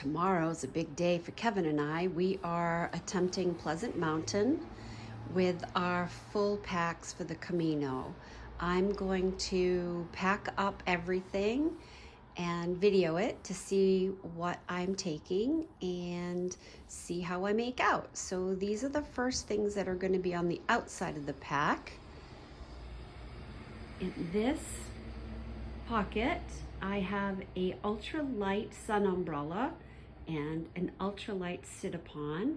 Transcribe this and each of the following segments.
Tomorrow's a big day for Kevin and I. We are attempting Pleasant Mountain with our full packs for the Camino. I'm going to pack up everything and video it to see what I'm taking and see how I make out. So these are the first things that are going to be on the outside of the pack. In this pocket, I have a ultralight sun umbrella and an ultralight sit-upon,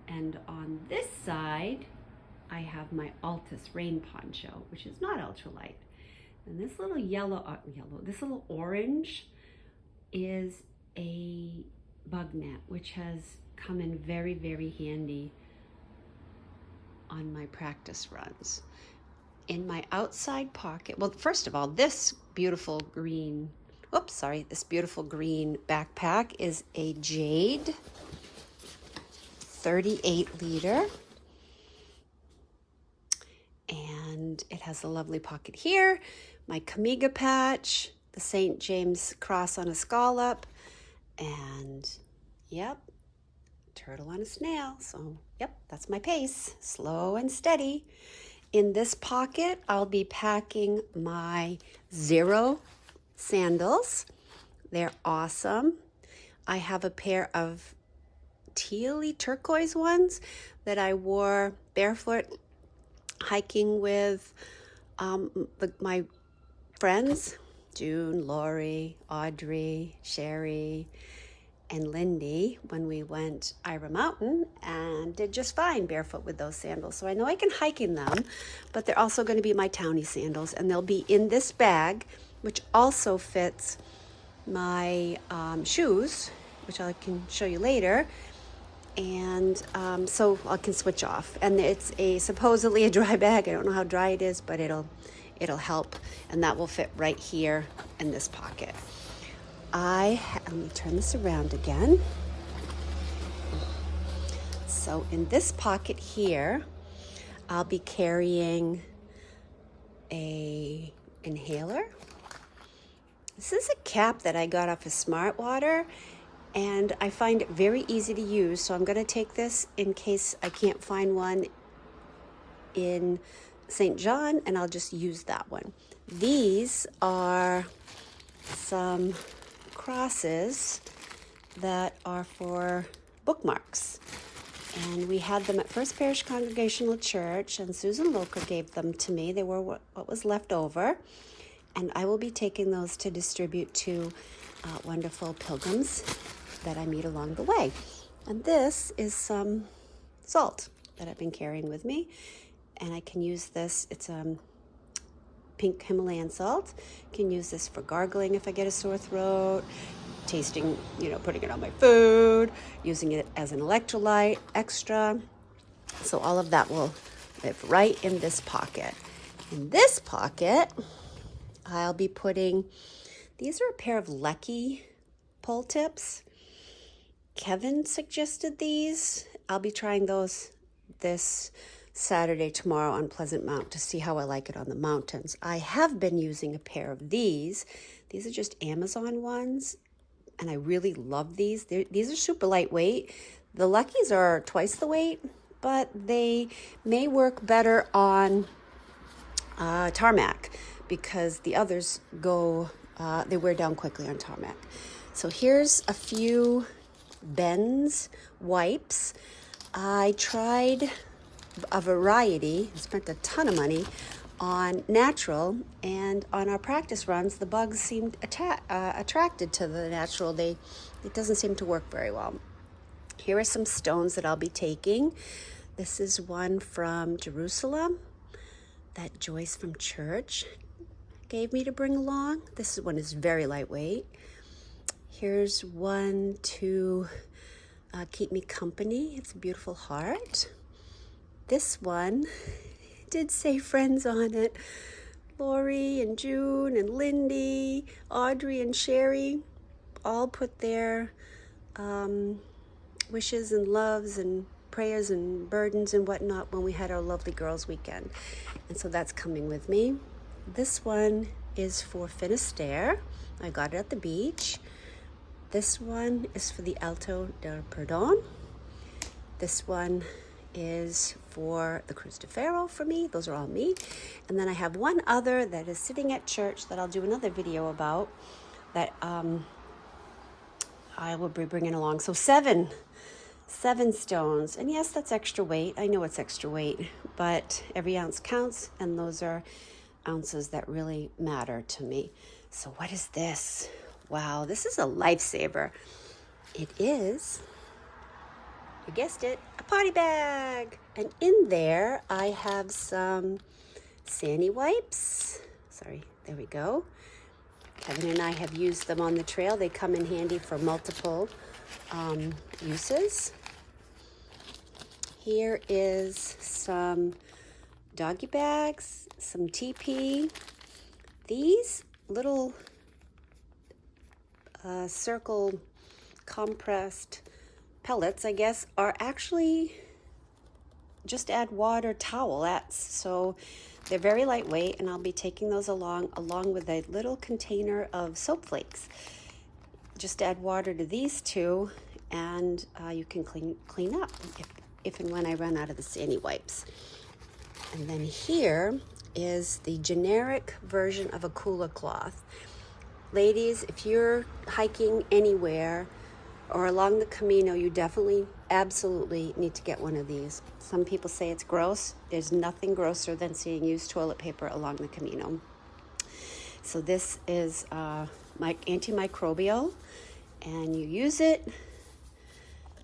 and on this side I have my Altus rain poncho, which is not ultralight. And this little this little orange is a bug net, which has come in very, very handy on my practice runs. In my outside pocket, well, first of all, this beautiful green backpack is a Jade 38 liter. And it has a lovely pocket here, my Camiga patch, the St. James cross on a scallop, and yep, turtle on a snail. So yep, that's my pace, slow and steady. In this pocket, I'll be packing my Zero sandals. They're awesome. I have a pair of tealy turquoise ones that I wore barefoot hiking with my friends, June, Lori, Audrey, Sherry, and Lindy, when we went Ira Mountain, and did just fine barefoot with those sandals. So I know I can hike in them, but they're also going to be my townie sandals, and they'll be in this bag, which also fits my shoes, which I can show you later. And so I can switch off. And it's supposedly a dry bag. I don't know how dry it is, but it'll help, and that will fit right here in this pocket. Let me turn this around again. So in this pocket here, I'll be carrying a inhaler. This is a cap that I got off of Smartwater, and I find it very easy to use. So I'm going to take this in case I can't find one in St. John, and I'll just use that one. These are some crosses that are for bookmarks, and we had them at First Parish Congregational Church, and Susan Loker gave them to me. They were what was left over, and I will be taking those to distribute to wonderful pilgrims that I meet along the way. And this is some salt that I've been carrying with me, and I can use this. It's pink Himalayan salt. Can use this for gargling if I get a sore throat, tasting, putting it on my food, using it as an electrolyte extra. So all of that will live right in this pocket. In this pocket, I'll be putting, these are a pair of Lecky pole tips. Kevin suggested these. I'll be trying those this Saturday, tomorrow on Pleasant Mountain to see how I like it on the mountains. I have been using a pair of these. These are just Amazon ones, and I really love these. These are super lightweight. The Luckies are twice the weight, but they may work better on tarmac because the others they wear down quickly on tarmac. So here's a few Ben's wipes. I tried a variety, spent a ton of money on natural, and on our practice runs, the bugs seemed attracted to the natural. It doesn't seem to work very well. Here are some stones that I'll be taking. This is one from Jerusalem that Joyce from church gave me to bring along. This one is very lightweight. Here's one to keep me company. It's a beautiful heart. This one did say friends on it. Lori and June and Lindy, Audrey and Sherry all put their wishes and loves and prayers and burdens and whatnot when we had our lovely girls weekend. And so that's coming with me. This one is for Finisterre. I got it at the beach. This one is for the Alto del Perdón. This one is for the Cruz de Ferro for me. Those are all me. And then I have one other that is sitting at church that I'll do another video about that I will be bringing along. So seven stones. And yes, that's extra weight. I know it's extra weight, but every ounce counts, and those are ounces that really matter to me. So what is this? Wow, this is a lifesaver. It is, you guessed it, a potty bag. And in there, I have some Sandy wipes. Sorry, there we go. Kevin and I have used them on the trail. They come in handy for multiple uses. Here is some doggy bags, some TP. These little circle compressed pellets, I guess, are actually just add water towelettes. So they're very lightweight, and I'll be taking those along with a little container of soap flakes. Just add water to these two, and you can clean up if and when I run out of the Sandy wipes. And then here is the generic version of a cooler cloth. Ladies, if you're hiking anywhere or along the Camino, you definitely, absolutely need to get one of these. Some people say it's gross. There's nothing grosser than seeing used toilet paper along the Camino. So this is my antimicrobial, and you use it,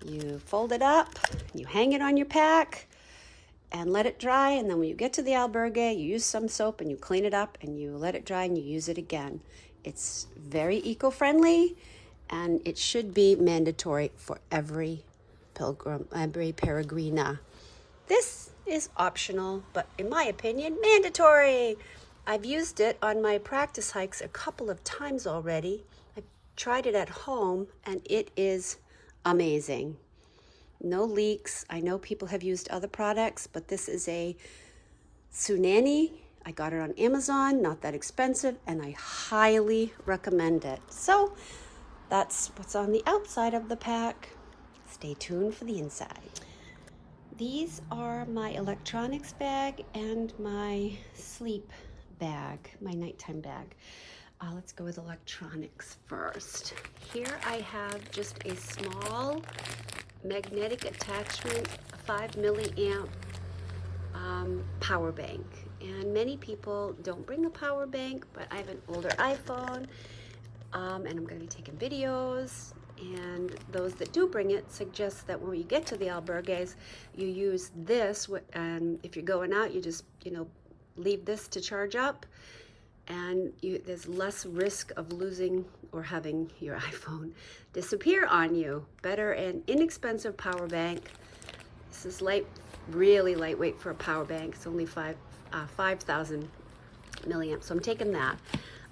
you fold it up, you hang it on your pack, and let it dry. And then when you get to the albergue, you use some soap and you clean it up, and you let it dry and you use it again. It's very eco-friendly, and it should be mandatory for every pilgrim, every peregrina. This is optional, but in my opinion, mandatory. I've used it on my practice hikes a couple of times already. I've tried it at home, and it is amazing. No leaks. I know people have used other products, but this is a Tsunami. I got it on Amazon, not that expensive, and I highly recommend it. So that's what's on the outside of the pack. Stay tuned for the inside. These are my electronics bag and my sleep bag, my nighttime bag. Let's go with electronics first. Here I have just a small magnetic attachment, a 5 milliamp power bank. And many people don't bring a power bank, but I have an older iPhone, and I'm going to be taking videos. And those that do bring it suggest that when you get to the albergues, you use this, and if you're going out, you just, leave this to charge up, and there's less risk of losing or having your iPhone disappear on you. Better and inexpensive power bank. This is really lightweight for a power bank. It's only 5,000 milliamps, so I'm taking that.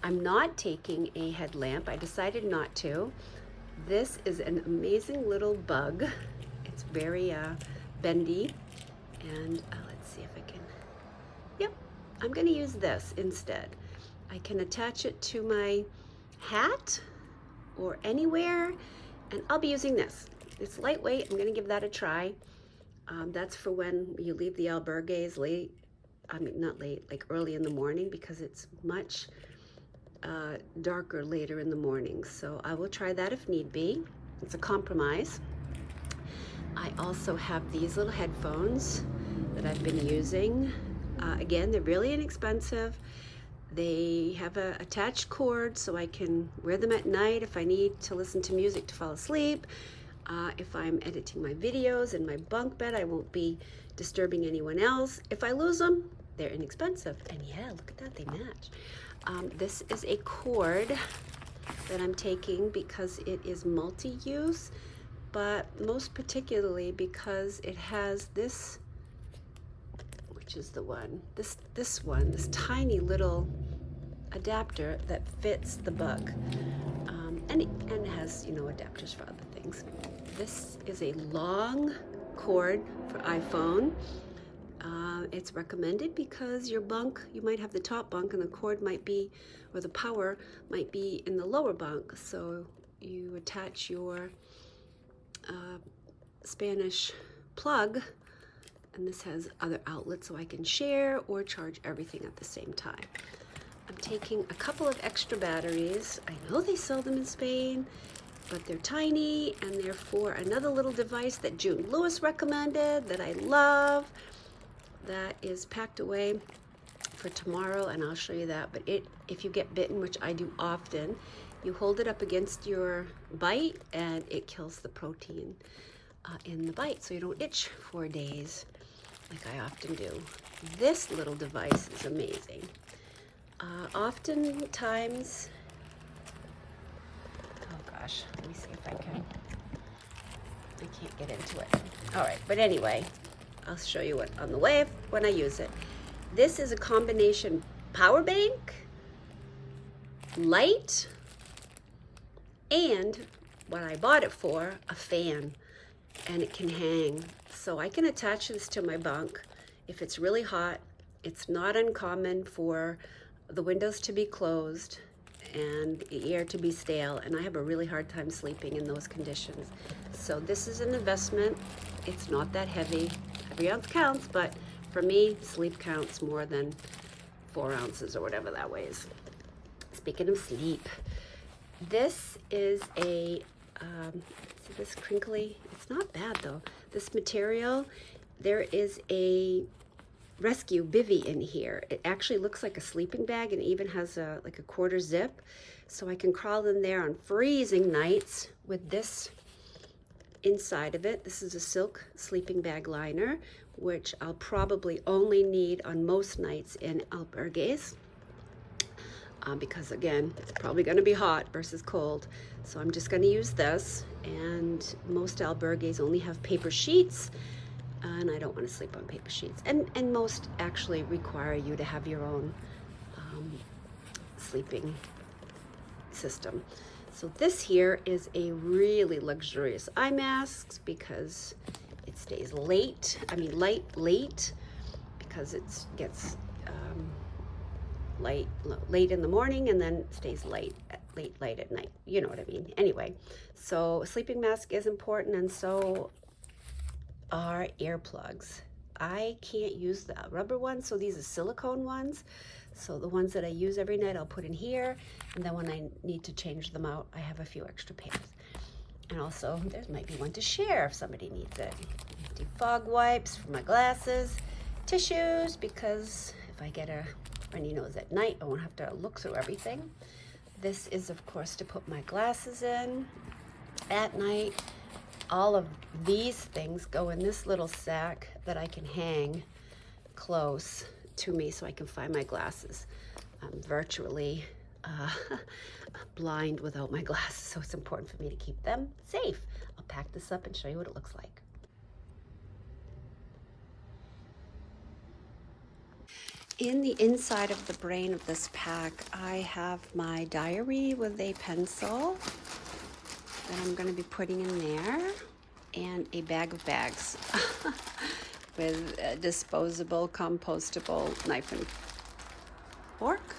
I'm not taking a headlamp. I decided not to. This is an amazing little bug. It's very bendy, and let's see if I can, yep, I'm gonna use this instead. I can attach it to my hat or anywhere, and I'll be using this. It's lightweight. I'm gonna give that a try. That's for when you leave the albergues late, not late, like early in the morning, because it's much darker later in the morning. So I will try that if need be. It's a compromise. I also have these little headphones that I've been using. Again, they're really inexpensive. They have a attached cord, so I can wear them at night if I need to listen to music to fall asleep. If I'm editing my videos in my bunk bed, I won't be disturbing anyone else. If I lose them, they're inexpensive. And yeah, look at that, they match. This is a cord that I'm taking because it is multi-use, but most particularly because it has this, which is the one, this tiny little adapter that fits the bug, and it has adapters for other things. This is a long cord for iPhone. It's recommended because your bunk, you might have the top bunk and the cord might be, or the power might be in the lower bunk. So you attach your Spanish plug, and this has other outlets so I can share or charge everything at the same time. I'm taking a couple of extra batteries. I know they sell them in Spain, but they're tiny, and they're for another little device that June Lewis recommended that I love, that is packed away for tomorrow, and I'll show you that. But if you get bitten, which I do often, you hold it up against your bite and it kills the protein in the bite, so you don't itch for days like I often do. This little device is amazing. Oftentimes, oh gosh, let me see if I can't get into it. All right, but anyway, I'll show you what on the way when I use it. This is a combination power bank, light, and what I bought it for, a fan, and it can hang. So I can attach this to my bunk if it's really hot. It's not uncommon for the windows to be closed and the air to be stale, and I have a really hard time sleeping in those conditions. So this is an investment. It's not that heavy. Every ounce counts, but for me, sleep counts more than 4 ounces or whatever that weighs. Speaking of sleep, this is a, see this crinkly? It's not bad though. This material, there is a rescue bivy in here. It actually looks like a sleeping bag and even has like a quarter zip. So I can crawl in there on freezing nights with this inside of it. This is a silk sleeping bag liner, which I'll probably only need on most nights in albergues. Because again, it's probably going to be hot versus cold. So I'm just going to use this, and most albergues only have paper sheets, and I don't want to sleep on paper sheets. And most actually require you to have your own sleeping system. So this here is a really luxurious eye mask because it stays late, late, because it gets late in the morning and then stays late at night. You know what I mean. Anyway, so a sleeping mask is important, and so are earplugs. I can't use the rubber ones, so these are silicone ones. So the ones that I use every night I'll put in here, and then when I need to change them out, I have a few extra pairs. And also there might be one to share if somebody needs it. Fog wipes for my glasses, tissues, because if I get a runny nose at night, I won't have to look through everything. This is, of course, to put my glasses in at night. All of these things go in this little sack that I can hang close to me so I can find my glasses. I'm virtually blind without my glasses, so it's important for me to keep them safe. I'll pack this up and show you what it looks like. In the inside of the brain of this pack, I have my diary with a pencil that I'm going to be putting in there, and a bag of bags with a disposable, compostable knife and fork,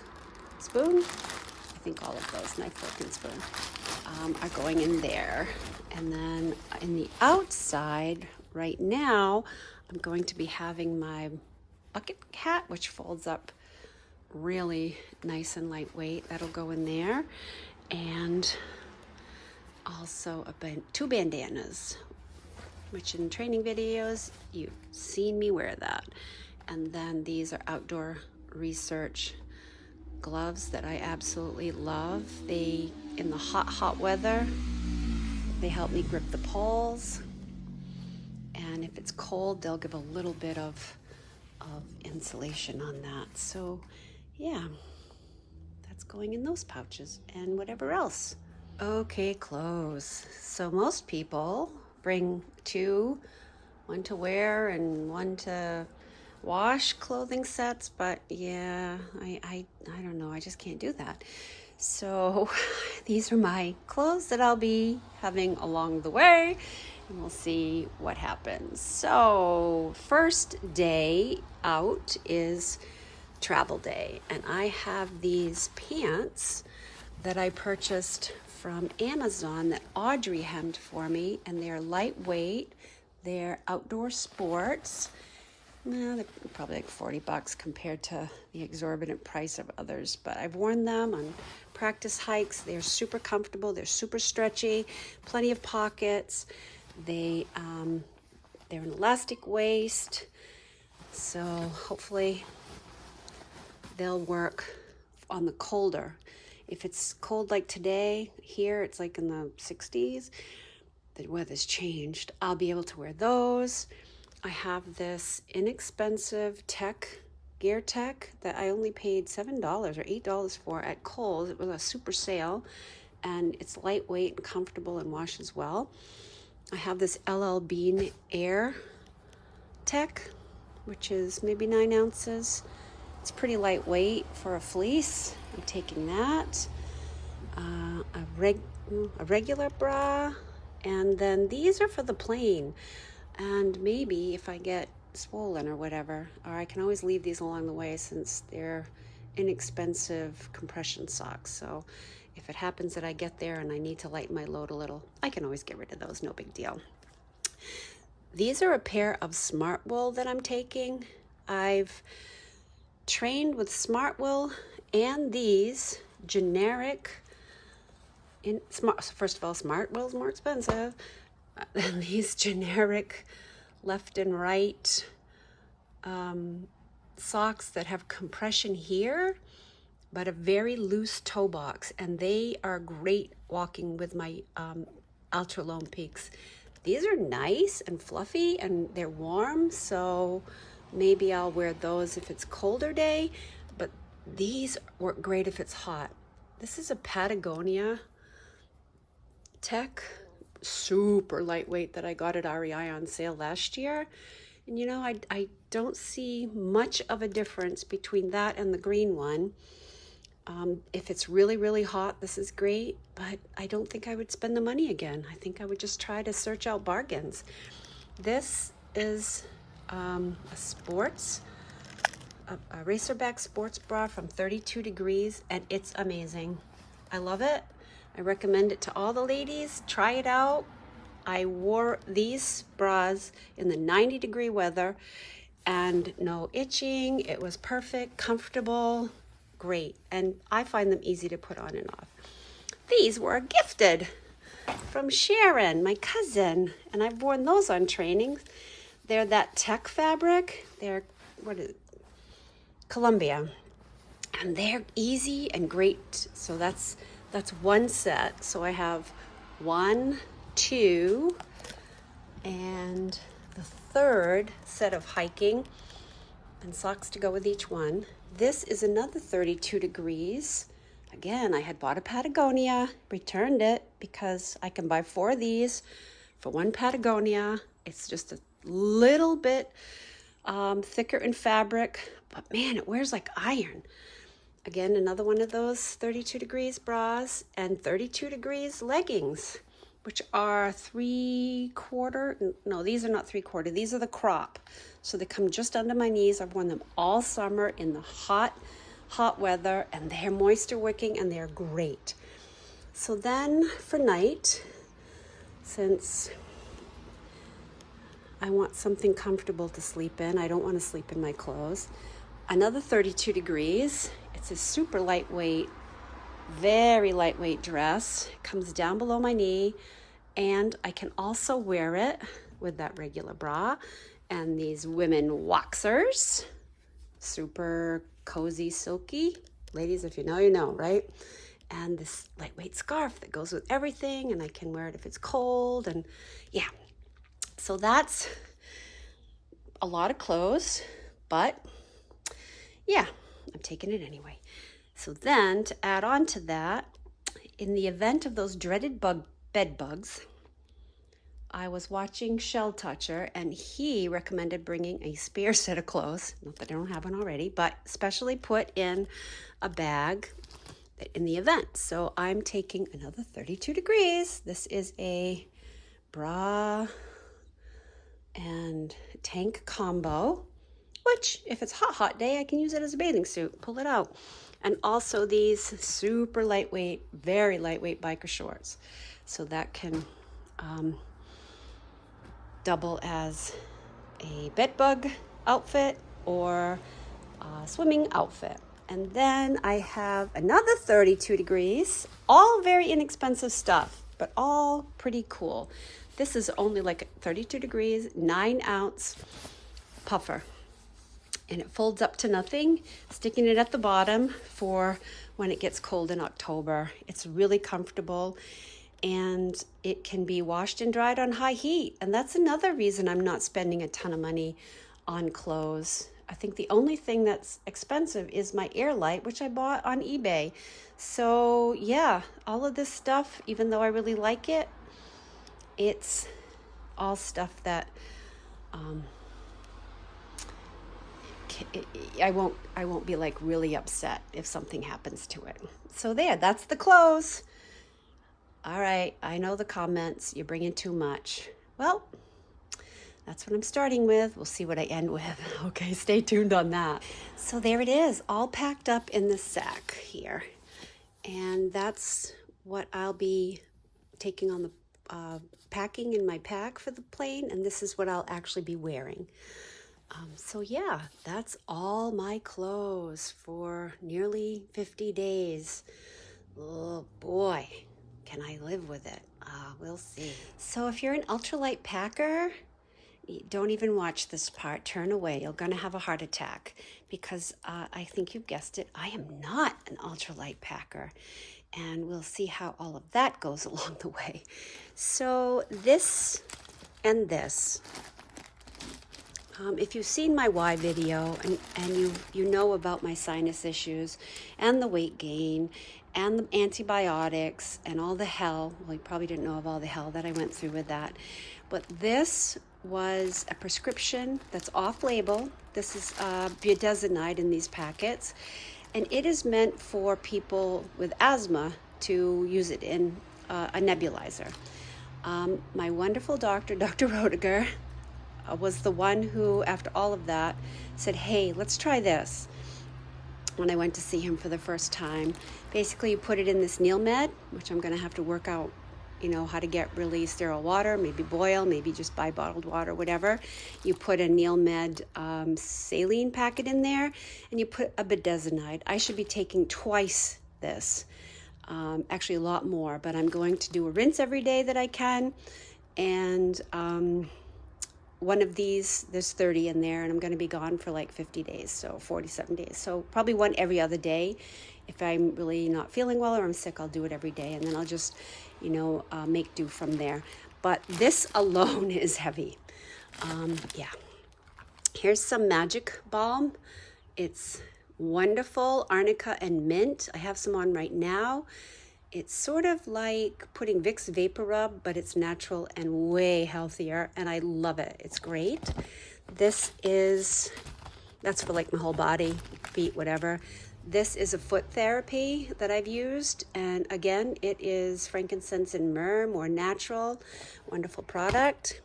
spoon. I think all of those, knife, fork, and spoon, are going in there. And then in the outside, right now, I'm going to be having my bucket hat, which folds up really nice and lightweight. That'll go in there. And also two bandanas, which in training videos, you've seen me wear that. And then these are outdoor research gloves that I absolutely love. They, in the hot weather, they help me grip the poles. And if it's cold, they'll give a little bit of insulation on that. So yeah, that's going in those pouches and whatever else. Okay, clothes. So most people bring two, one to wear and one to wash clothing sets, but yeah, I don't know, I just can't do that. So these are my clothes that I'll be having along the way, and we'll see what happens. So first day out is travel day, and I have these pants that I purchased from Amazon that Audrey hemmed for me, and they're lightweight. They're outdoor sports. Well, they're probably like $40 compared to the exorbitant price of others, but I've worn them on practice hikes. They're super comfortable. They're super stretchy, plenty of pockets. They're an elastic waist, so hopefully they'll work on the colder. If it's cold like today, here it's like in the 60s, the weather's changed. I'll be able to wear those. I have this inexpensive Gear Tech that I only paid $7 or $8 for at Kohl's. It was a super sale, and it's lightweight and comfortable and washes well. I have this LL Bean Air Tech, which is maybe 9 ounces. It's pretty lightweight for a fleece. I'm taking that. A regular bra, and then these are for the plane. And maybe if I get swollen or whatever, or I can always leave these along the way since they're inexpensive compression socks. So if it happens that I get there and I need to lighten my load a little, I can always get rid of those, no big deal. These are a pair of Smart Wool that I'm taking. I've trained with Smart Wool and these generic, first of all, Smart Wool is more expensive than these generic left and right socks that have compression here, but a very loose toe box, and they are great walking with my Ultra Lone Peaks. These are nice and fluffy, and they're warm, so maybe I'll wear those if it's colder day, but these work great if it's hot. This is a Patagonia Tech, super lightweight, that I got at REI on sale last year. And you know, I don't see much of a difference between that and the green one. If it's really, really hot, this is great, but I don't think I would spend the money again. I think I would just try to search out bargains. This is a racerback sports bra from 32 Degrees, and it's amazing. I love it. I recommend it to all the ladies. Try it out. I wore these bras in the 90-degree weather and no itching. It was perfect, comfortable, great. And I find them easy to put on and off. These were gifted from Sharon, my cousin, and I've worn those on trainings. They're that tech fabric. They're, Columbia. And they're easy and great. So that's one set. So I have 1, 2, and the third set of hiking and socks to go with each one. This is another 32 Degrees. Again, I had bought a Patagonia, returned it because I can buy 4 of these for 1 Patagonia. It's just a little bit thicker in fabric, but man, it wears like iron. Again, another one of those 32 Degrees bras and 32 Degrees leggings, which are 3/4. No, these are not 3/4. These are the crop. So they come just under my knees. I've worn them all summer in the hot weather, and they're moisture wicking and they're great. So then for night, since I want something comfortable to sleep in, I don't want to sleep in my clothes, another 32 Degrees. It's a super lightweight, very lightweight dress. It comes down below my knee, and I can also wear it with that regular bra and these women waxers. Super cozy, silky. Ladies, if you know, you know, right? And this lightweight scarf that goes with everything, and I can wear it if it's cold, and yeah. So that's a lot of clothes, but yeah, I'm taking it anyway. So then to add on to that, in the event of those dreaded bed bugs, I was watching Shell Toucher, and he recommended bringing a spare set of clothes, not that I don't have one already, but specially put in a bag in the event. So I'm taking another 32 Degrees. This is a bra and tank combo, which if it's hot day, I can use it as a bathing suit, pull it out. And also these super lightweight, very lightweight biker shorts. So that can double as a bed bug outfit or a swimming outfit. And then I have another 32 degrees, all very inexpensive stuff, but all pretty cool. This is only like 32 degrees, 9-ounce puffer. And it folds up to nothing, sticking it at the bottom for when it gets cold in October. It's really comfortable, and it can be washed and dried on high heat. And that's another reason I'm not spending a ton of money on clothes. I think the only thing that's expensive is my air light, which I bought on eBay. So yeah, all of this stuff, even though I really like it, it's all stuff that I won't be like really upset if something happens to it. So there, that's the clothes. All right, I know the comments, you're bringing too much. Well, that's what I'm starting with. We'll see what I end with. Okay, stay tuned on that. So there it is, all packed up in this sack here. And that's what I'll be taking on the packing in my pack for the plane. And this is what I'll actually be wearing. So yeah, that's all my clothes for nearly 50 days. Oh boy, can I live with it? We'll see. So if you're an ultralight packer, don't even watch this part. Turn away. You're going to have a heart attack because I think you've guessed it. I am not an ultralight packer. And we'll see how all of that goes along the way. So this and this. If you've seen my why video and you know about my sinus issues and the weight gain and the antibiotics and all the hell, well, you probably didn't know of all the hell that I went through with that, but this was a prescription that's off-label. This is budesonide in these packets, and it is meant for people with asthma to use it in a nebulizer. My wonderful doctor, Dr. Roediger, was the one who, after all of that, said, hey, let's try this. When I went to see him for the first time, basically you put it in this Neilmed, which I'm going to have to work out, how to get really sterile water, maybe boil, maybe just buy bottled water, whatever. You put a Neilmed saline packet in there, and you put a budesonide. I should be taking twice this, actually a lot more, but I'm going to do a rinse every day that I can, and one of these, there's 30 in there, and I'm going to be gone for like 50 days, so 47 days. So probably one every other day. If I'm really not feeling well or I'm sick, I'll do it every day, and then I'll just, make do from there. But this alone is heavy. Yeah. Here's some Magic Balm. It's wonderful, arnica and mint. I have some on right now. It's sort of like putting Vicks Vapor Rub, but it's natural and way healthier, and I love it. It's great. That's for like my whole body, feet, whatever. This is a foot therapy that I've used, and again, it is frankincense and myrrh, more natural, wonderful product.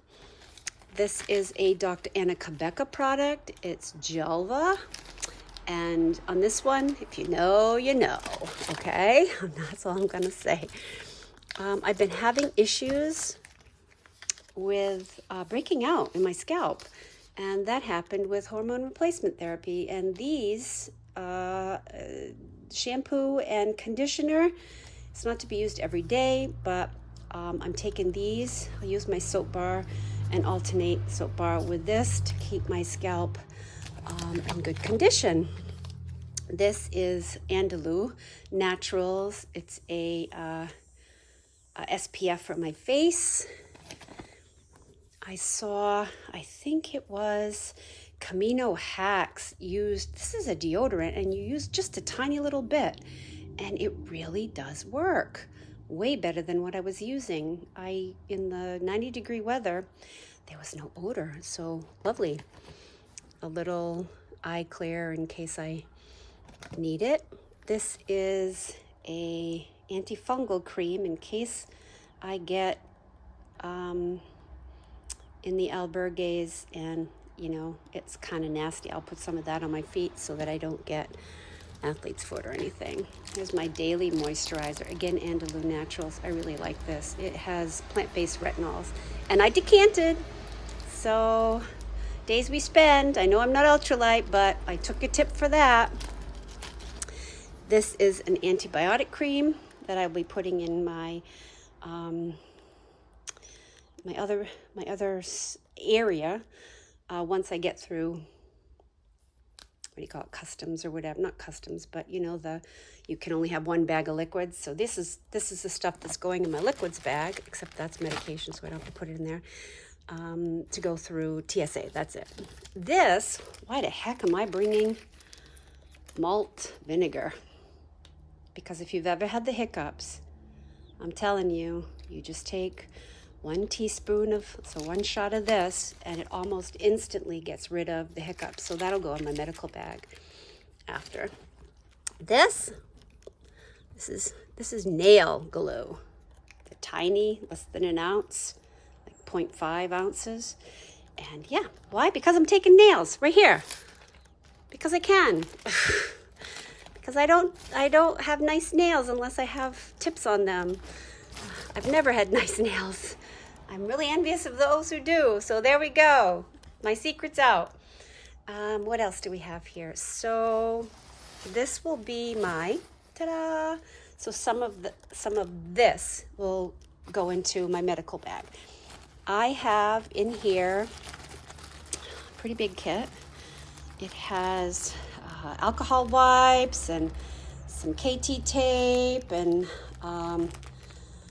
This is a Dr. Anna Kabecka product. It's Jelva. And on this one, if you know, you know, okay? That's all I'm going to say. I've been having issues with breaking out in my scalp, and that happened with hormone replacement therapy. And these shampoo and conditioner, it's not to be used every day, but I'm taking these. I'll use my soap bar and alternate soap bar with this to keep my scalp in good condition. This is Andalou Naturals. It's a SPF for my face. I think it was Camino Hacks used, this is a deodorant, and you use just a tiny little bit, and it really does work. Way better than what I was using. In the 90-degree weather, there was no odor, so lovely. A little eye clear in case I need it. This is a antifungal cream in case I get in the albergues and it's kind of nasty. I'll put some of that on my feet so that I don't get athlete's foot or anything. Here's my daily moisturizer, again, Andalou Naturals. I really like this. It has plant-based retinols, and I decanted. So days we spend, I know I'm not ultralight, but I took a tip for that. This is an antibiotic cream that I'll be putting in my my other area once I get through, what do you call it, customs or whatever, not customs, but you know, you can only have one bag of liquids. So this is the stuff that's going in my liquids bag, except that's medication, so I don't have to put it in there, to go through TSA. That's it. This, why the heck am I bringing malt vinegar? Because if you've ever had the hiccups, I'm telling you, you just take 1 teaspoon of, so 1 shot of this, and it almost instantly gets rid of the hiccups. So that'll go in my medical bag after. This is nail glue. They're tiny, less than an ounce, like 0.5 ounces. And yeah, why? Because I'm taking nails right here. Because I can. Because I don't have nice nails unless I have tips on them. I've never had nice nails. I'm really envious of those who do. So there we go. My secret's out. What else do we have here? So this will be my, ta-da! So some of this will go into my medical bag. I have in here a pretty big kit. It has alcohol wipes and some KT tape and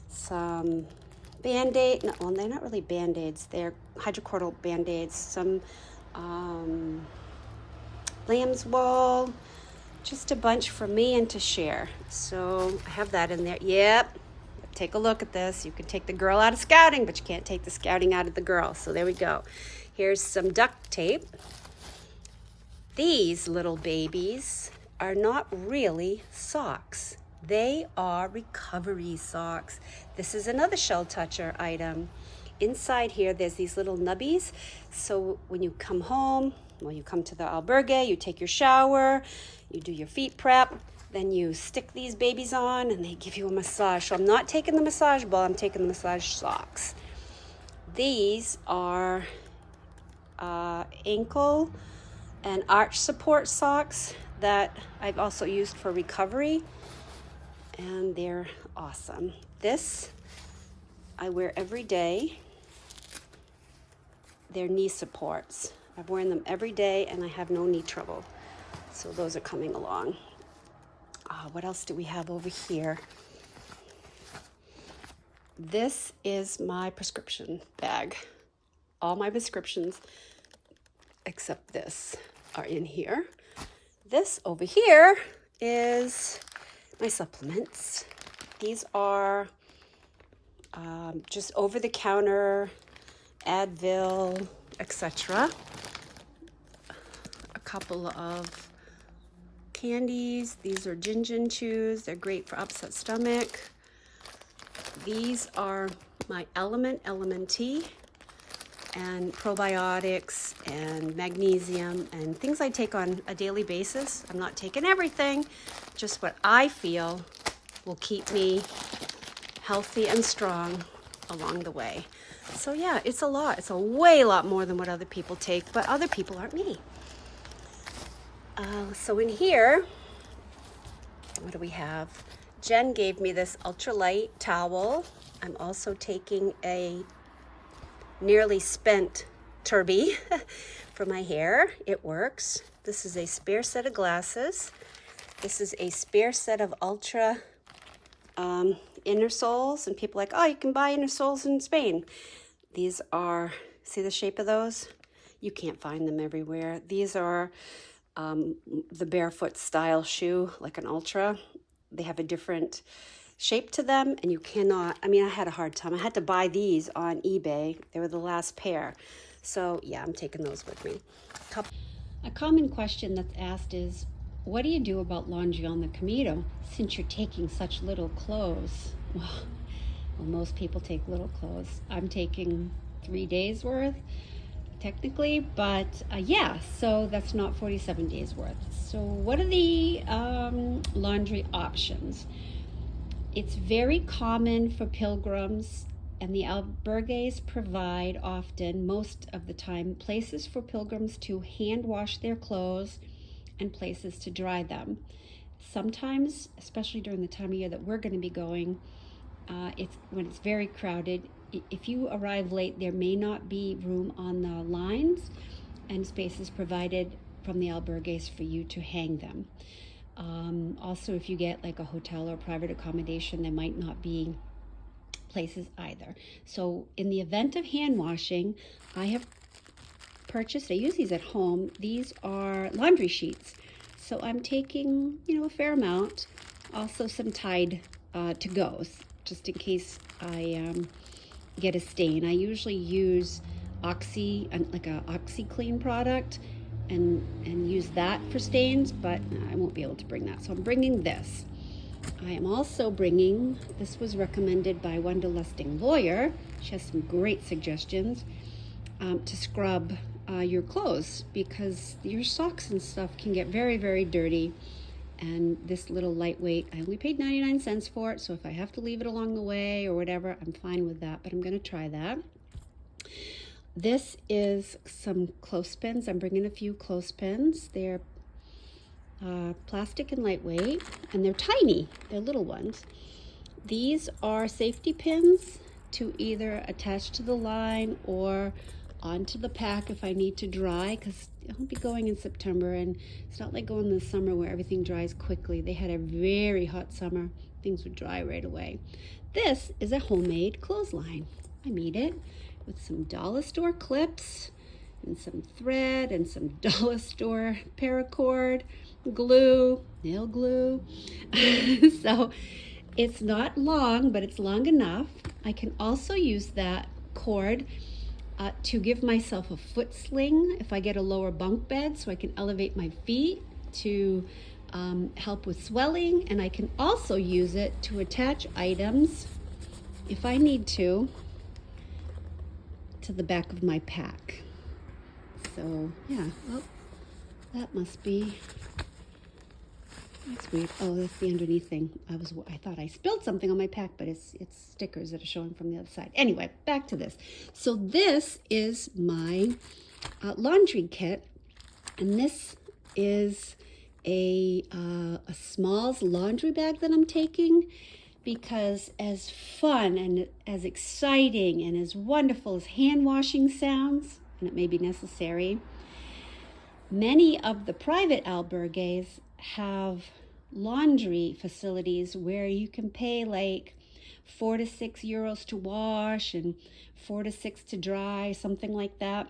some Band-Aid, no, well, they're not really Band-Aids, they're hydrocodone Band-Aids, some lamb's wool, just a bunch for me and to share. So I have that in there. Yep, take a look at this. You can take the girl out of scouting, but you can't take the scouting out of the girl. So there we go. Here's some duct tape. These little babies are not really socks. They are recovery socks. This is another shell toucher item. Inside here, there's these little nubbies. So when you come home, well, you come to the albergue, you take your shower, you do your feet prep, then you stick these babies on and they give you a massage. So I'm not taking the massage ball, I'm taking the massage socks. These are ankle and arch support socks that I've also used for recovery. And they're awesome. This I wear every day. They're knee supports. I've worn them every day and I have no knee trouble. So those are coming along. What else do we have over here? This is my prescription bag. All my prescriptions, except this, are in here. This over here is my supplements. These are just over-the-counter Advil, etc. A couple of candies. These are Gin Chews. They're great for upset stomach. These are my Element Tea and probiotics and magnesium and things I take on a daily basis. I'm not taking everything, just what I feel will keep me healthy and strong along the way. So yeah, it's a lot. It's a lot more than what other people take, but other people aren't me. So in here, what do we have? Jen gave me this ultralight towel. I'm also taking a nearly spent Turby for my hair. It works. This is a spare set of glasses. This is a spare set of ultra inner soles, and people are like, oh, you can buy inner soles in Spain. These are, see the shape of those? You can't find them everywhere. These are the barefoot style shoe, like an ultra. They have a different shape to them, and you cannot, I mean, I had a hard time. I had to buy these on eBay. They were the last pair. So yeah, I'm taking those with me. A common question that's asked is, what do you do about laundry on the Camino since you're taking such little clothes? Well, most people take little clothes. I'm taking 3 days worth technically, but yeah, so that's not 47 days worth. So what are the laundry options? It's very common for pilgrims, and the albergues provide often, most of the time, places for pilgrims to hand wash their clothes and places to dry them. Sometimes, especially during the time of year that we're going to be going, it's when it's very crowded. If you arrive late, there may not be room on the lines and spaces provided from the albergues for you to hang them. Also, if you get like a hotel or private accommodation, there might not be places either. So in the event of hand washing, I have purchased, I use these at home, these are laundry sheets. So I'm taking, a fair amount, also some Tide to-goes, just in case I get a stain. I usually use like a OxyClean product, and use that for stains, but I won't be able to bring that. So I'm bringing this. I am also bringing, this was recommended by Wanda Lusting Lawyer. She has some great suggestions to scrub your clothes, because your socks and stuff can get very, very dirty. And this little lightweight, I only paid 99 cents for it, so if I have to leave it along the way or whatever, I'm fine with that, but I'm going to try that. This is some clothespins. I'm bringing a few clothespins. They're plastic and lightweight, and they're tiny. They're little ones. These are safety pins to either attach to the line or onto the pack if I need to dry, because I'll be going in September, and it's not like going in the summer where everything dries quickly. They had a very hot summer. Things would dry right away. This is a homemade clothesline. I made it with some dollar store clips and some thread and some dollar store paracord, glue, nail glue. So it's not long, but it's long enough. I can also use that cord to give myself a foot sling if I get a lower bunk bed, so I can elevate my feet to help with swelling. And I can also use it to attach items, if I need to the back of my pack. So yeah, well, that must be, that's weird. Oh, that's the underneath thing. I thought I spilled something on my pack, but it's stickers that are showing from the other side. Anyway, back to this. So this is my laundry kit, and this is a Smalls laundry bag that I'm taking, because as fun and as exciting and as wonderful as hand washing sounds, and it may be necessary, many of the private albergues have laundry facilities where you can pay like 4 to 6 euros to wash and 4 to 6 to dry, something like that.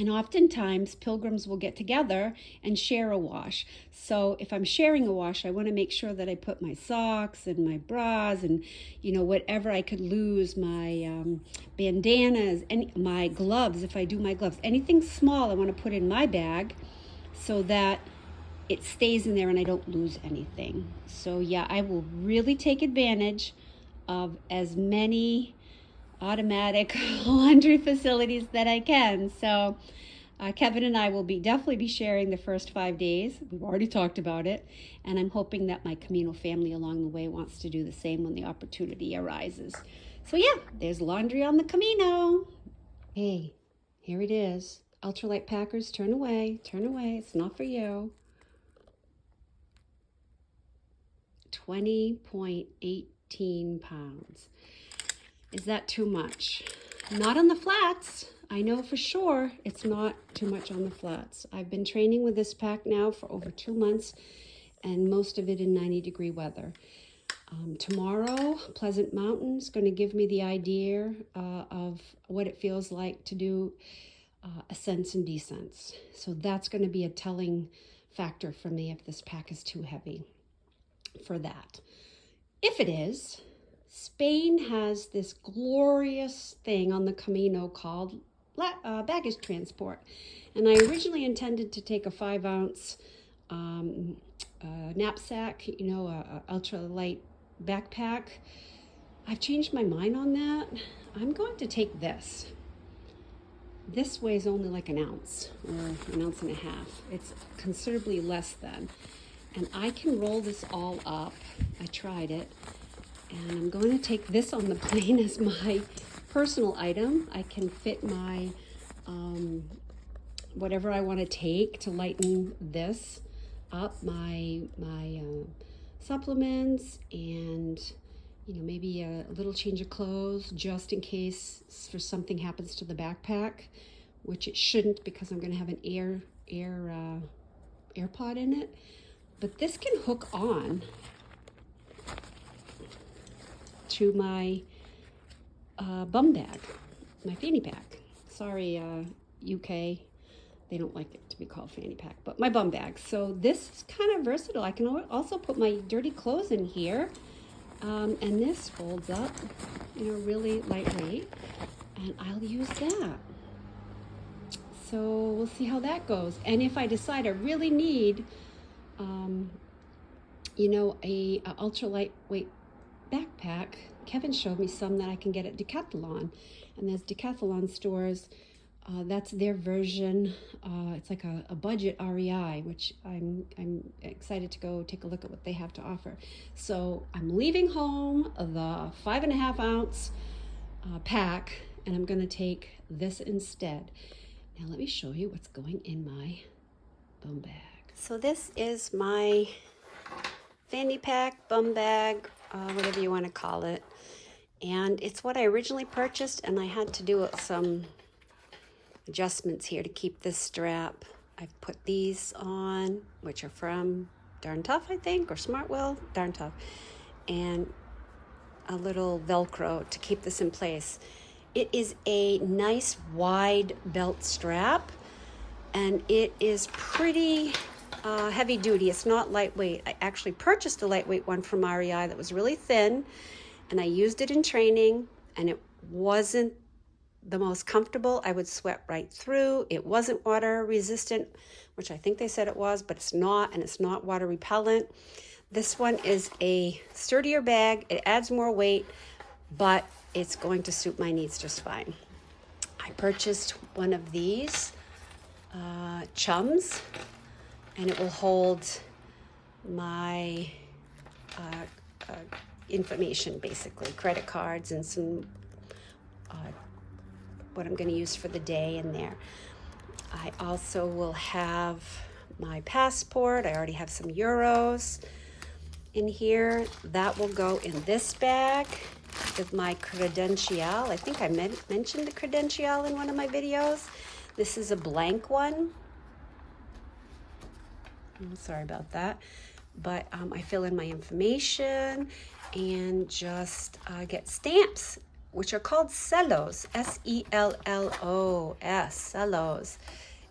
And oftentimes pilgrims will get together and share a wash. So if I'm sharing a wash, I want to make sure that I put my socks and my bras and whatever I could lose, my bandanas, and my gloves, if I do my gloves, anything small I want to put in my bag so that it stays in there and I don't lose anything. So yeah, I will really take advantage of as many automatic laundry facilities that I can. So Kevin and I will definitely be sharing the first 5 days. We've already talked about it, and I'm hoping that my Camino family along the way wants to do the same when the opportunity arises. So yeah, there's laundry on the Camino. Hey, here it is. Ultralight packers, turn away, it's not for you. 20.18 pounds. Is that too much? Not on the flats. I know for sure it's not too much on the flats. I've been training with this pack now for over 2 months, and most of it in 90-degree weather. Tomorrow, Pleasant Mountain is going to give me the idea of what it feels like to do ascents and descents. So that's going to be a telling factor for me if this pack is too heavy for that. If it is, Spain has this glorious thing on the Camino called baggage transport. And I originally intended to take a 5-ounce knapsack, a ultralight backpack. I've changed my mind on that. I'm going to take this. This weighs only like an ounce or an ounce and a half. It's considerably less than. And I can roll this all up. I tried it. And I'm going to take this on the plane as my personal item. I can fit my whatever I want to take to lighten this up, my supplements, and maybe a little change of clothes just in case for something happens to the backpack, which it shouldn't because I'm going to have an AirPod in it. But this can hook on to my bum bag, my fanny pack. Sorry, UK, they don't like it to be called fanny pack, but my bum bag. So this is kind of versatile. I can also put my dirty clothes in here, and this folds up, really lightweight, and I'll use that. So we'll see how that goes. And if I decide I really need, a ultra lightweight backpack, Kevin showed me some that I can get at Decathlon, and there's Decathlon stores. That's their version. It's like a budget REI, which I'm excited to go take a look at what they have to offer. So I'm leaving home the 5.5 ounce pack, and I'm going to take this instead. Now let me show you what's going in my bum bag. So this is my fanny pack, bum bag, whatever you want to call it. And it's what I originally purchased, and I had to do some adjustments here to keep this strap. I've put these on, which are from Darn Tough, I think, or Smartwell, Darn Tough, and a little Velcro to keep this in place. It is a nice wide belt strap, and it is pretty heavy duty. It's not lightweight. I actually purchased a lightweight one from REI that was really thin, and I used it in training, and it wasn't the most comfortable. I would sweat right through. It wasn't water resistant, which I think they said it was, but it's not, and it's not water repellent. This one is a sturdier bag. It adds more weight, but it's going to suit my needs just fine. I purchased one of these chums, and it will hold my information, basically credit cards and some what I'm going to use for the day in there. I also will have my passport. I already have some euros in here. That will go in this bag with my credential. I think I mentioned the credential in one of my videos. This is a blank one. Oh, sorry about that. But I fill in my information and just get stamps, which are called cellos, S-E-L-L-O-S, cellos.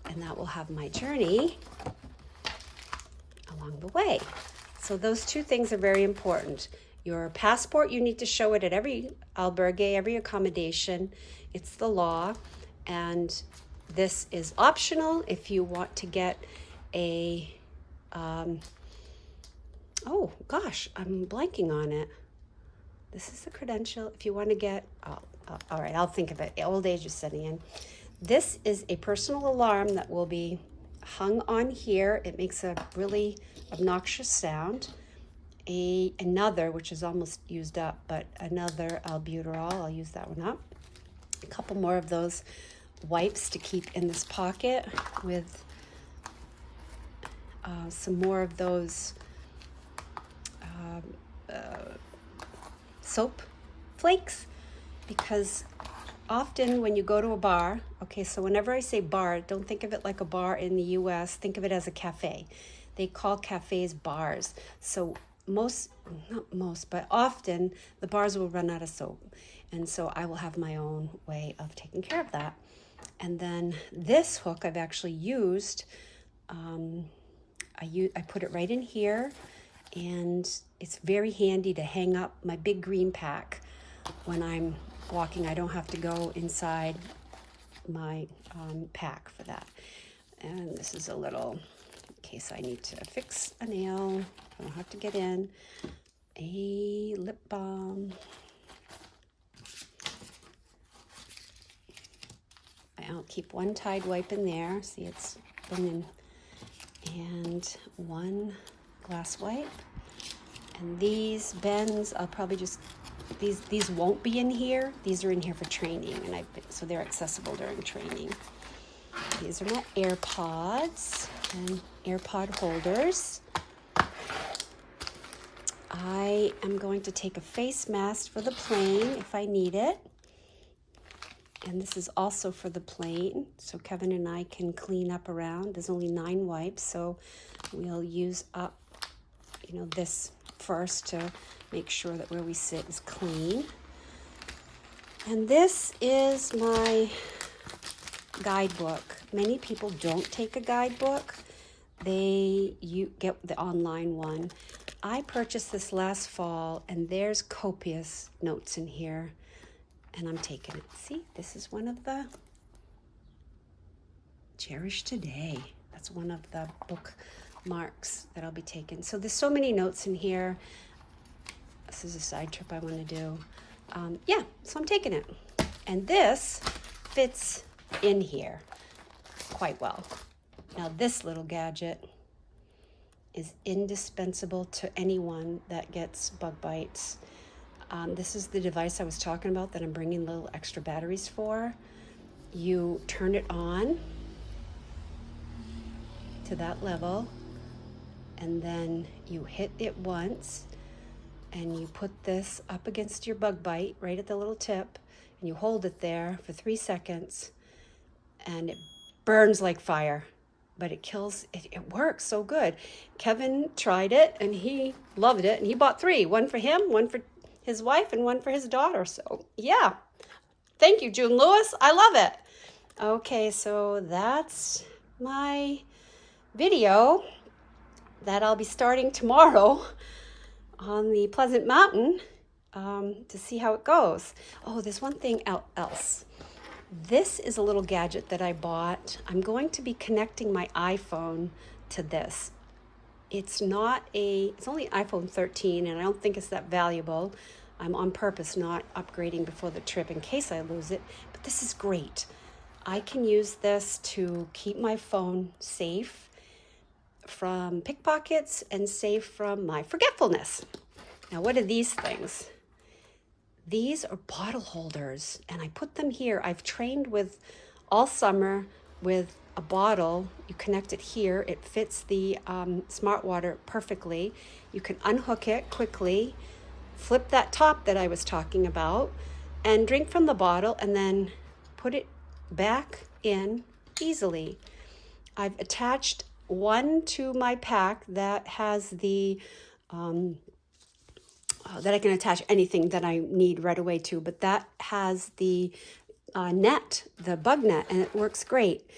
And that will have my journey along the way. So those two things are very important. Your passport, you need to show it at every albergue, every accommodation. It's the law. And this is optional if you want to get a, oh gosh, I'm blanking on it. This is the credential. If you want to get, all right, I'll think of it. Old age is setting in. This is a personal alarm that will be hung on here. It makes a really obnoxious sound. Another, which is almost used up, but another albuterol. I'll use that one up. A couple more of those wipes to keep in this pocket with some more of those soap flakes, because often when you go to a bar, okay, so whenever I say bar, don't think of it like a bar in the US, think of it as a cafe. They call cafes bars. So not most, but often the bars will run out of soap. And so I will have my own way of taking care of that. And then this hook I've actually used, I put it right in here, and it's very handy to hang up my big green pack when I'm walking. I don't have to go inside my pack for that. And this is a little, in case I need to fix a nail, I don't have to get in, a lip balm. I I'll keep one Tide wipe in there. See, it's been in, and one glass wipe. And these bends, I'll probably just, these won't be in here. These are in here for training, and so they're accessible during training. These are my AirPods and AirPod holders. I am going to take a face mask for the plane if I need it. And this is also for the plane, so Kevin and I can clean up around. There's only 9 wipes, so we'll use up, this first to make sure that where we sit is clean. And this is my guidebook. Many people don't take a guidebook. You get the online one. I purchased this last fall, and there's copious notes in here, and I'm taking it. See, this is one of the Cherish Today. That's one of the bookmarks that I'll be taking. So there's so many notes in here. This is a side trip I want to do. So I'm taking it. And this fits in here quite well. Now this little gadget is indispensable to anyone that gets bug bites. This is the device I was talking about that I'm bringing little extra batteries for. You turn it on to that level, and then you hit it once, and you put this up against your bug bite right at the little tip, and you hold it there for 3 seconds, and it burns like fire. But it kills, it works so good. Kevin tried it, and he loved it, and he bought 3. One for him, one for his wife, and one for his daughter. So, yeah. Thank you, June Lewis. I love it. Okay, so that's my video that I'll be starting tomorrow on the Pleasant Mountain to see how it goes. Oh, there's one thing else. This is a little gadget that I bought. I'm going to be connecting my iPhone to this. It's only iPhone 13, and I don't think it's that valuable. I'm on purpose not upgrading before the trip in case I lose it, but this is great. I can use this to keep my phone safe from pickpockets and safe from my forgetfulness. Now, what are these things? These are bottle holders, and I put them here. I've trained with all summer with a bottle. You connect it here. It fits the smart water perfectly. You can unhook it quickly, flip that top that I was talking about, and drink from the bottle, and then put it back in easily. I've attached one to my pack that has the that I can attach anything that I need right away to, but that has the net, the bug net, and it works great.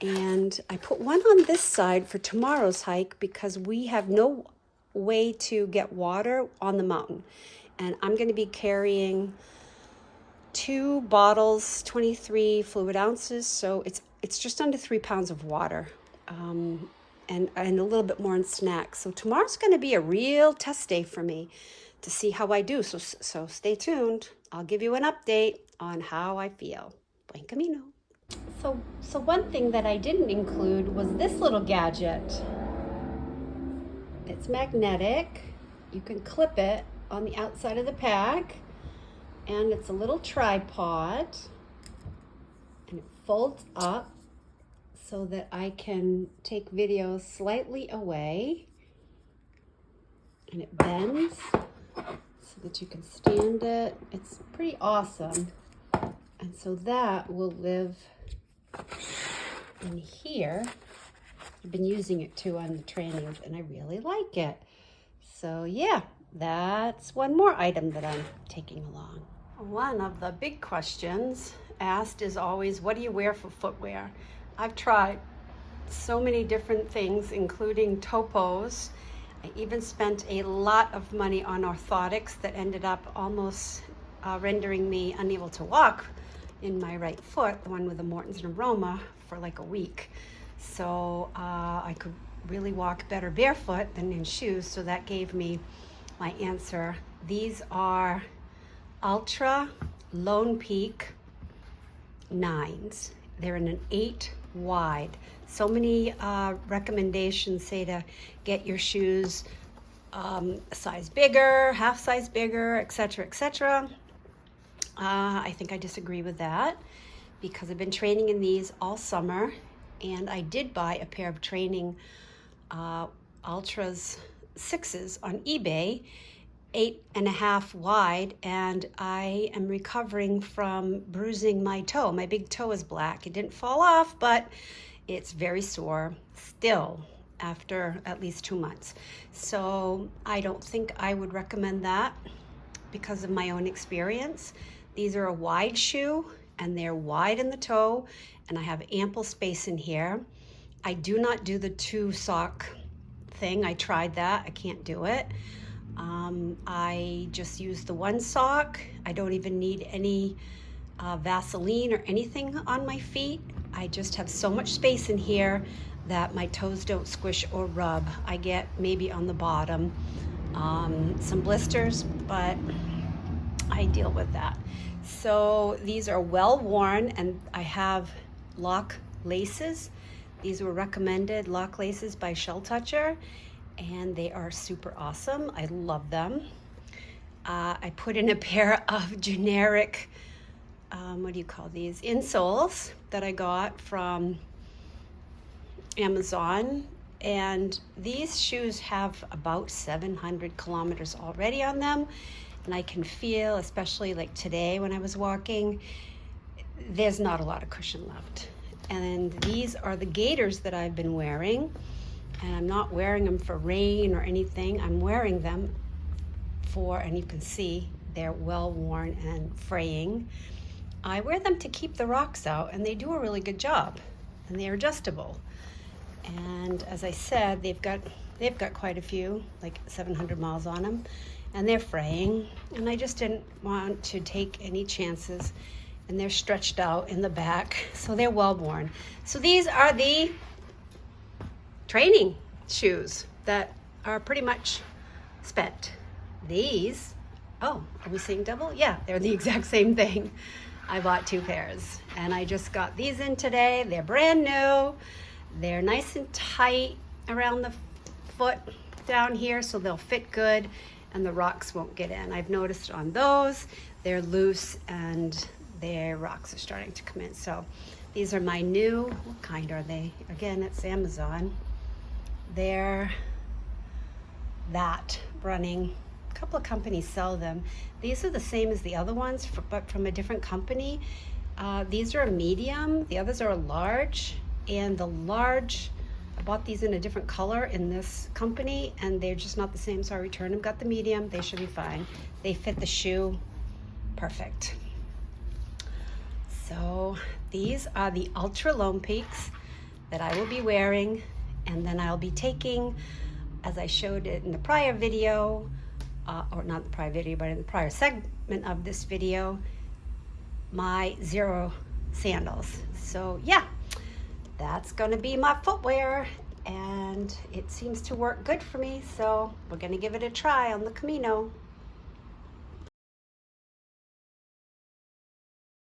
And I put one on this side for tomorrow's hike because we have no way to get water on the mountain. And I'm going to be carrying 2 bottles, 23 fluid ounces, so it's just under 3 pounds of water. And a little bit more in snacks. So tomorrow's going to be a real test day for me to see how I do. So stay tuned. I'll give you an update on how I feel. Buen Camino. So one thing that I didn't include was this little gadget. It's magnetic. You can clip it on the outside of the pack, and it's a little tripod, and it folds up so that I can take videos slightly away, and it bends so that you can stand it. It's pretty awesome. And so that will live in here. I've been using it too on the trainings, and I really like it. So yeah, that's one more item that I'm taking along. One of the big questions asked is always, what do you wear for footwear? I've tried so many different things, including topos. I even spent a lot of money on orthotics that ended up almost rendering me unable to walk in my right foot, the one with the Morton's and Aroma, for like a week. So I could really walk better barefoot than in shoes, so that gave me my answer. These are Ultra Lone Peak 9s. They're in an 8 wide. So many recommendations say to get your shoes a size bigger, half size bigger, etc., etc. I think I disagree with that because I've been training in these all summer, and I did buy a pair of training Ultras 6s on eBay, 8.5 wide, and I am recovering from bruising my toe. My big toe is black. It didn't fall off, but it's very sore still after at least 2 months. So I don't think I would recommend that because of my own experience. These are a wide shoe and they're wide in the toe, and I have ample space in here. I do not do the 2 sock thing. I tried that. I can't do it. I just use the 1 sock. I don't even need any Vaseline or anything on my feet. I just have so much space in here that my toes don't squish or rub. I get maybe on the bottom some blisters, but I deal with that. So these are well worn, and I have lock laces. These were recommended lock laces by Shell Toucher, and they are super awesome. I love them. I put in a pair of generic, what do you call these, insoles that I got from Amazon, and these shoes have about 700 kilometers already on them, and I can feel, especially like today when I was walking, there's not a lot of cushion left. And these are the gaiters that I've been wearing, and I'm not wearing them for rain or anything. I'm wearing them for, and you can see they're well worn and fraying. I wear them to keep the rocks out, and they do a really good job, and they're adjustable. And as I said, they've got quite a few, like 700 miles on them, and they're fraying, and I just didn't want to take any chances. And they're stretched out in the back, so they're well worn. So these are the training shoes that are pretty much spent. These, oh, are we saying double? Yeah, they're the exact same thing. I bought 2 pairs, and I just got these in today. They're brand new. They're nice and tight around the foot down here, so they'll fit good, and the rocks won't get in. I've noticed on those, they're loose, and their rocks are starting to come in. So these are my new, what kind are they? Again, it's Amazon. They're that running. A couple of companies sell them. These are the same as the other ones, but from a different company. These are a medium, the others are a large, and the large, I bought these in a different color in this company, and they're just not the same, so I returned them, got the medium. They should be fine. They fit the shoe perfect. So these are the Ultra Lone Peaks that I will be wearing, and then I'll be taking, as I showed it in the prior video, or not the prior video, but in the prior segment of this video, my Zero sandals. So yeah, that's gonna be my footwear, and it seems to work good for me, so we're gonna give it a try on the Camino.